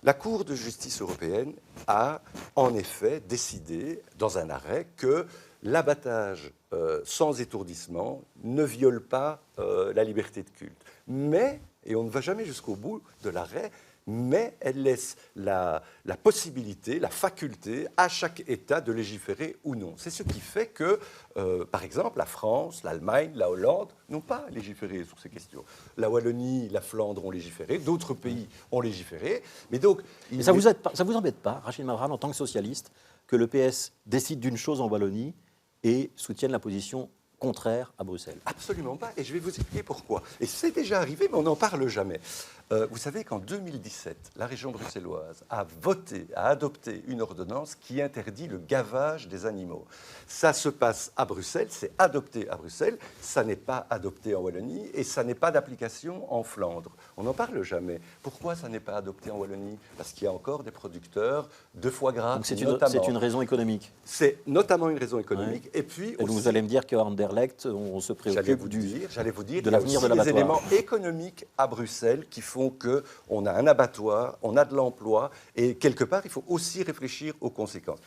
La Cour de justice européenne a en effet décidé, dans un arrêt, que l'abattage sans étourdissement ne viole pas la liberté de culte. Mais, et on ne va jamais jusqu'au bout de l'arrêt, mais elle laisse la possibilité, la faculté à chaque État de légiférer ou non. C'est ce qui fait que, par exemple, la France, l'Allemagne, la Hollande n'ont pas légiféré sur ces questions. La Wallonie, la Flandre ont légiféré, d'autres pays ont légiféré. Mais donc, ça vous embête pas, Rachid Mavrane, en tant que socialiste, que le PS décide d'une chose en Wallonie et soutienne la position contraire à Bruxelles? Absolument pas, et je vais vous expliquer pourquoi. Et c'est déjà arrivé, mais on n'en parle jamais. Vous savez qu'en 2017, la région bruxelloise a adopté une ordonnance qui interdit le gavage des animaux. Ça se passe à Bruxelles, c'est adopté à Bruxelles, ça n'est pas adopté en Wallonie et ça n'est pas d'application en Flandre. On n'en parle jamais. Pourquoi ça n'est pas adopté en Wallonie? Parce qu'il y a encore des producteurs de foie gras. Donc c'est une raison économique. C'est notamment une raison économique. Ouais. Et puis aussi, vous allez me dire qu'à Anderlecht, on se préoccupe de l'avenir de l'abattoir. Il y a des éléments économiques à Bruxelles qui font qu'on a un abattoir, on a de l'emploi, et quelque part, il faut aussi réfléchir aux conséquences.